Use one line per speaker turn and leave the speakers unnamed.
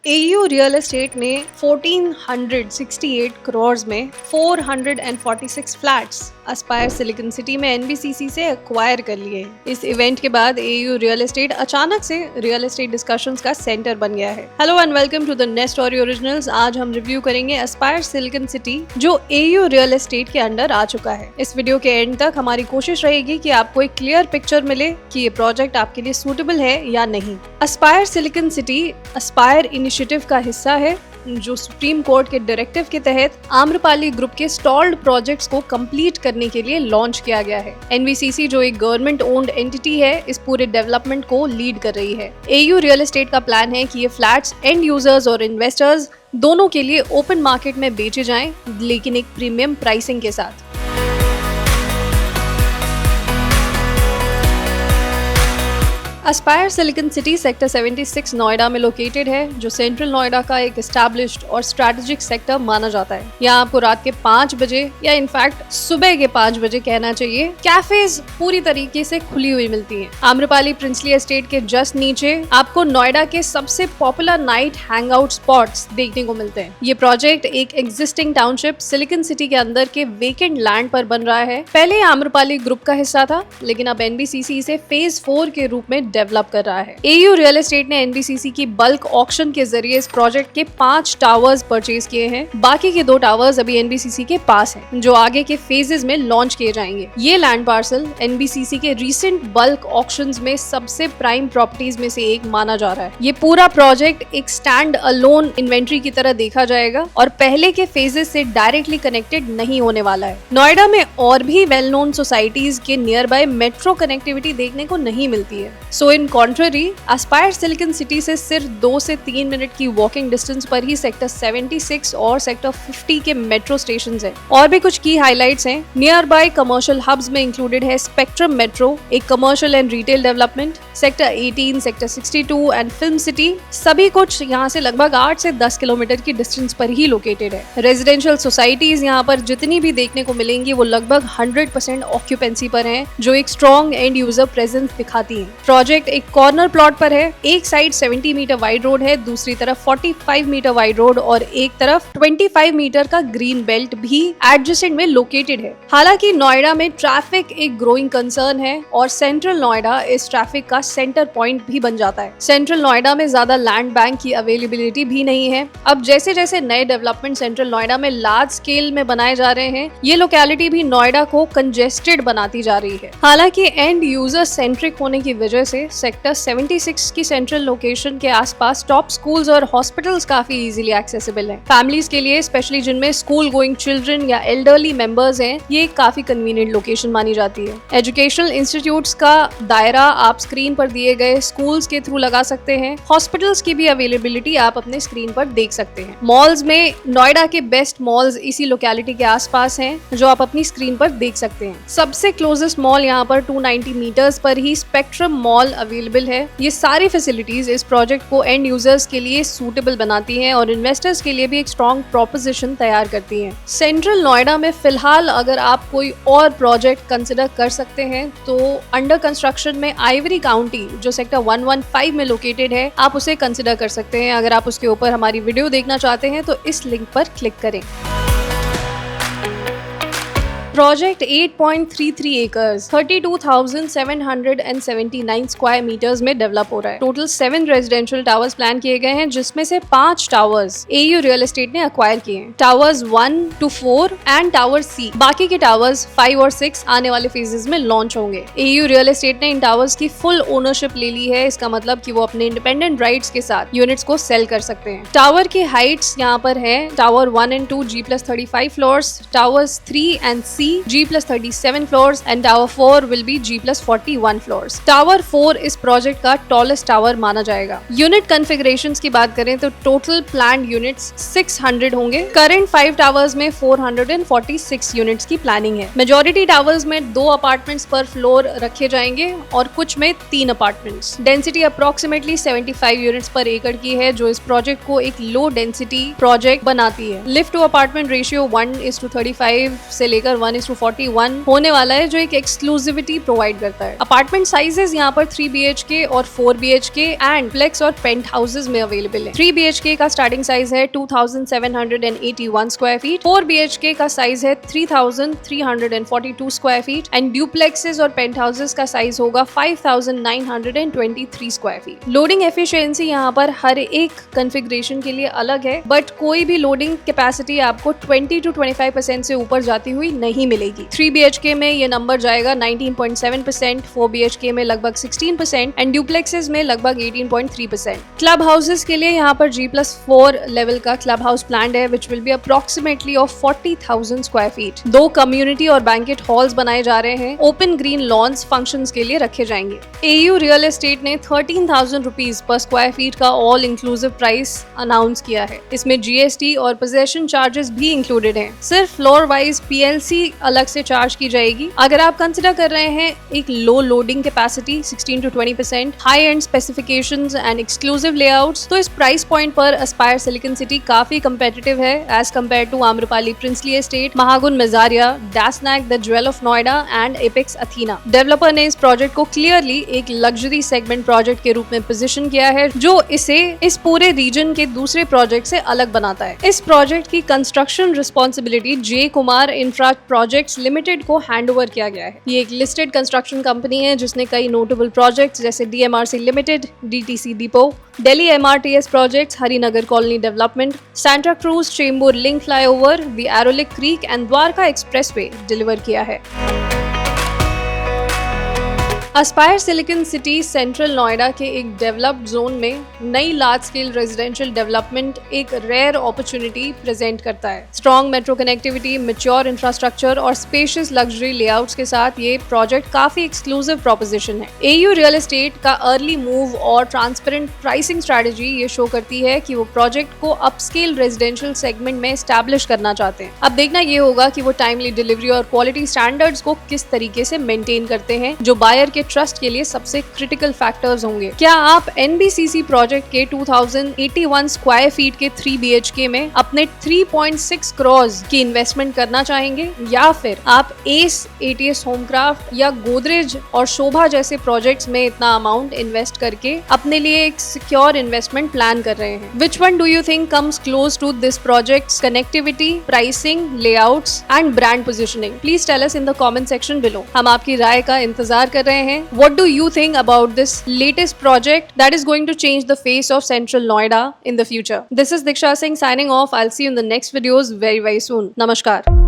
AU real estate ने 1468 करोड़ में 446 flats Aspire silicon city में एनबीसीसी से एक्वायर कर लिए। इस इवेंट के बाद एयू रियल एस्टेट अचानक से रियल एस्टेट डिस्कशंस का सेंटर बन गया है। Hello and welcome to the next story originals. आज हम रिव्यू करेंगे एस्पायर सिलिकॉन सिटी जो एयू रियल एस्टेट के अंडर आ चुका है। इस वीडियो के एंड तक हमारी कोशिश रहेगी कि आपको एक क्लियर पिक्चर मिले कि ये प्रोजेक्ट आपके लिए सूटेबल है या नहीं। Aspire silicon city Aspire initiative का हिस्सा है जो सुप्रीम कोर्ट के डायरेक्टिव के तहत आम्रपाली ग्रुप के स्टॉल्ड प्रोजेक्ट्स को कंप्लीट करने के लिए लॉन्च किया गया है। एनबीसीसी जो एक गवर्नमेंट ओन्ड एंटिटी है, इस पूरे डेवलपमेंट को लीड कर रही है। एयू रियल एस्टेट का प्लान है कि ये फ्लैट्स एंड यूजर्स और इन्वेस्टर्स दोनों के लिए ओपन मार्केट में बेचे जाएं, लेकिन एक प्रीमियम प्राइसिंग के साथ। Aspire silicon city sector 76 Noida में लोकेटेड है, जो सेंट्रल नोएडा का एक एस्टैब्लिश्ड और स्ट्रैटेजिक सेक्टर माना जाता है। यहाँ आपको रात के 5 बजे या इनफैक्ट सुबह के 5 बजे कहना चाहिए, कैफेज पूरी तरीके से खुली हुई मिलती हैं। आम्रपाली प्रिंसली एस्टेट के जस्ट नीचे आपको नोएडा के सबसे popular night hang out spots देखने को मिलते हैं। ये प्रोजेक्ट एक एग्जिस्टिंग टाउनशिप सिलिकॉन सिटी के अंदर के वेकेंट लैंड पर बन रहा है। पहले आम्रपाली ग्रुप का हिस्सा था, लेकिन अब एनबीसीसी इसे फेज 4 के रूप में डेवलप कर रहा है। एयू रियल एस्टेट ने एनबीसीसी की बल्क ऑक्शन के जरिए इस प्रोजेक्ट के 5 टावर्स परचेज किए हैं। बाकी के 2 टावर्स अभी एनबीसीसी के पास हैं, जो आगे के फेजेस में लॉन्च किए जाएंगे। ये लैंड पार्सल एनबीसीसी के रिसेंट बल्क ऑक्शंस में सबसे प्राइम प्रॉपर्टीज में से एक माना जा रहा है। ये पूरा प्रोजेक्ट एक स्टैंड अलोन इन्वेंट्री की तरह देखा जाएगा और पहले के फेजेस से डायरेक्टली कनेक्टेड नहीं होने वाला है। नोएडा में और भी वेल नोन सोसाइटीज के नियर बाय मेट्रो कनेक्टिविटी देखने को नहीं मिलती है। So in contrary Aspire silicon City से सिर्फ 2 से 3 मिनट की वॉकिंग डिस्टेंस पर ही सेक्टर 76 और सेक्टर 50 के मेट्रो स्टेशंस हैं। और भी कुछ की हाइलाइट्स हैं। नियर बाय कमर्शियल हब्स में इंक्लूडेड है स्पेक्ट्रम मेट्रो, एक commercial and retail development, sector 18, sector 62 and film city. सभी कुछ यहाँ से लगभग 8 से 10 किलोमीटर की डिस्टेंस पर ही लोकेटेड है। रेजिडेंशियल सोसाइटीज यहाँ पर जितनी भी देखने को मिलेंगी वो लगभग 100% ऑक्यूपेंसी पर हैं, जो एक स्ट्रॉन्ग एंड यूजर प्रेजेंस दिखाती हैं। प्रोजेक्ट एक कॉर्नर प्लॉट पर है। एक साइड 70 मीटर वाइड रोड है, दूसरी तरफ 45 मीटर वाइड रोड और एक तरफ 25 मीटर का ग्रीन बेल्ट भी एडजेसेंट में लोकेटेड है। हालांकि नोएडा में ट्रैफिक एक ग्रोइंग कंसर्न है और सेंट्रल नोएडा इस ट्रैफिक का सेंटर पॉइंट भी बन जाता है। सेंट्रल नोएडा में ज्यादा लैंड बैंक की अवेलेबिलिटी भी नहीं है। अब जैसे जैसे नए डेवलपमेंट सेंट्रल नोएडा में लार्ज स्केल में बनाए जा रहे हैं, ये लोकेलिटी भी नोएडा को कंजेस्टेड बनाती जा रही है। हालांकि एंड यूजर सेंट्रिक होने की वजह से सेक्टर 76 की सेंट्रल लोकेशन के आसपास टॉप स्कूल्स और हॉस्पिटल्स काफी इजीली एक्सेसिबल हैं। फैमिलीज के लिए, स्पेशली जिनमें स्कूल गोइंग चिल्ड्रन या एल्डरली मेंबर्स हैं, ये एक काफी कन्वीनियंट लोकेशन मानी जाती है। एजुकेशनल इंस्टीट्यूट्स का दायरा आप स्क्रीन पर दिए गए स्कूल्स के थ्रू लगा सकते हैं। हॉस्पिटल्स की भी अवेलेबिलिटी आप अपने स्क्रीन पर देख सकते हैं। मॉल्स में नोएडा के बेस्ट मॉल्स इसी लोकेलिटी के आसपास हैं, जो आप अपनी स्क्रीन पर देख सकते हैं। सबसे क्लोजेस्ट मॉल यहाँ पर 290 मीटर्स पर ही स्पेक्ट्रम मॉल अवेलेबल है। ये सारी फैसिलिटीज इस प्रोजेक्ट को एंड यूजर्स के लिए सूटेबल बनाती हैं और इन्वेस्टर्स के लिए भी एक स्ट्रॉन्ग प्रोपोजिशन तैयार करती हैं। सेंट्रल नोएडा में फिलहाल अगर आप कोई और प्रोजेक्ट कंसिडर कर सकते हैं तो अंडर कंस्ट्रक्शन में आइवरी काउंटी जो सेक्टर 115 में लोकेटेड है, आप उसे कंसिडर कर सकते हैं। अगर आप उसके ऊपर हमारी वीडियो देखना चाहते हैं तो इस लिंक पर क्लिक करें। प्रोजेक्ट 8.33 एकर्स 32,779 स्क्वायर मीटर्स में डेवलप हो रहा है। टोटल 7 रेजिडेंशियल टावर्स प्लान किए गए हैं, जिसमें से 5 टावर्स एयू रियल एस्टेट ने अक्वायर किए हैं। टावर्स 1 to 4 एंड टावर सी। बाकी के टावर्स 5 और 6 आने वाले फेजेस में लॉन्च होंगे। एयू रियल एस्टेट ने इन टावर्स की फुल ओनरशिप ले ली है। इसका मतलब कि वो अपने इंडिपेंडेंट राइट्स के साथ यूनिट्स को सेल कर सकते हैं। टावर की हाइट्स यहाँ पर है। Tower 1 and 2 G+35 floors, towers 3 and C G+37 floors and Tower 4 will be G+41 floors. Tower 4 इस प्रोजेक्ट का टॉलेस्ट टावर माना जाएगा। यूनिट कन्फिगरेशंस की बात करें तो टोटल प्लान्ड यूनिट्स 600 होंगे। करंट 5 टावर्स में 446 यूनिट्स की प्लानिंग है। मेजॉरिटी टावर्स में 2 अपार्टमेंट्स पर फ्लोर रखे जाएंगे और कुछ में 3 अपार्टमेंट्स। डेंसिटी अप्रोक्सीमेटली 75 यूनिट्स पर एकड़ की है, जो इस प्रोजेक्ट को एक लो डेंसिटी प्रोजेक्ट बनाती है। लिफ्ट टू अपार्टमेंट रेशियो 1:35 से लेकर 1 1:41 होने वाला है, जो एक एक्सक्लूसिविटी प्रोवाइड करता है। अपार्टमेंट साइजेस यहाँ पर 3 BHK और 4 BHK एंड फ्लेक्स और पेंट हाउसेज में अवेलेबल है। 3 BHK का स्टार्टिंग साइज है 2781 स्क्वायर फीट, 4 BHK का साइज है 3342 स्क्वायर फीट एंड ड्यूप्लेक्सेस और पेंट हाउसेज का साइज होगा 5923 स्क्वायर फीट। लोडिंग एफिशिएंसी यहाँ पर हर एक कॉन्फ़िगरेशन के लिए अलग है, बट कोई भी लोडिंग कैपेसिटी आपको 20 to 25% से ऊपर जाती हुई नहीं मिलेगी। 3 BHK में ये नंबर जाएगा 19.7%, 4 BHK में लगभग 16% एंड ड्यूप्लेक्सेस में लगभग 18.3%। क्लब हाउसेस के लिए यहाँ पर G+4 लेवल का क्लब हाउस प्लान्ड है, which will be approximately of 40,000 square feet. 2 community और बैंकेट हॉल्स बनाए जा रहे हैं। ओपन ग्रीन लॉन्स फंक्शंस के लिए रखे जाएंगे। AU रियल एस्टेट ने 13,000 रुपीज पर स्क्वायर फीट का ऑल इंक्लूसिव प्राइस अनाउंस किया है। इसमें GST और पोजेशन चार्जेस भी इंक्लूडेड हैं। सिर्फ फ्लोर वाइज PLC अलग से चार्ज की जाएगी। अगर आप कंसिडर कर रहे हैं एक low loading capacity 16 to 20%, high end specifications and exclusive layouts, तो इस प्राइस पॉइंट पर एस्पायर सिलिकॉन सिटी काफी कंपेटिटिव है as compare to Amrapali Princely Estate, Mahagun Mezzaria, Dasnac the Jewel of Noida and Apex Athena. Developer ने इस प्रोजेक्ट को clearly एक luxury segment project के रूप में पोजीशन किया है, जो इसे इस पूरे रीजन के दूसरे प्रोजेक्ट से अलग बनाता है। इस प्रोजेक्ट की construction responsibility J Kumar infra projects limited को हैंडओवर किया गया है। ये एक लिस्टेड कंस्ट्रक्शन कंपनी है जिसने कई नोटेबल प्रोजेक्ट्स जैसे DMRC limited, DTC depot, Delhi MRTS projects, Harinagar colony development, Santacruz Chembur link flyover, the Airoli creek and Dwarka expressway deliver किया है। Aspire silicon City central Noida के एक डेवलप्ड जोन में नई लार्ज स्केल रेजिडेंशियल डेवलपमेंट एक रेयर अपॉर्चुनिटी प्रेजेंट करता है। Strong metro connectivity, mature infrastructure और स्पेशियस लग्जरी लेआउट्स के साथ ये प्रोजेक्ट काफी एक्सक्लूसिव प्रोपोजिशन है। AU रियल एस्टेट का अर्ली मूव और ट्रांसपेरेंट प्राइसिंग स्ट्रेटजी ये शो करती है कि वो प्रोजेक्ट को अपस्केल रेजिडेंशियल सेगमेंट में एस्टैब्लिश करना चाहते हैं। अब देखना ये होगा कि वो टाइमली डिलीवरी और क्वालिटी स्टैंडर्ड्स को किस तरीके से मेंटेन करते हैं, जो बायर के ट्रस्ट के लिए सबसे क्रिटिकल फैक्टर्स होंगे। क्या आप NBCC प्रोजेक्ट के 2081 स्क्वायर फीट के 3 BHK में अपने 3.6 करोड़ की इन्वेस्टमेंट करना चाहेंगे, या फिर आप एस, ATS होमक्राफ्ट या गोदरेज और शोभा जैसे प्रोजेक्ट्स में इतना अमाउंट इन्वेस्ट करके अपने लिए एक सिक्योर इन्वेस्टमेंट प्लान कर रहे हैं? Which one do you think comes close to this project's connectivity, pricing, layouts and brand positioning? Please tell us in the comment section below. हम आपकी राय का इंतजार कर रहे हैं। What do you think about this latest project that is going to change the face of Central Noida in the future? This is Diksha Singh signing off. I'll see you in the next videos very soon. Namaskar.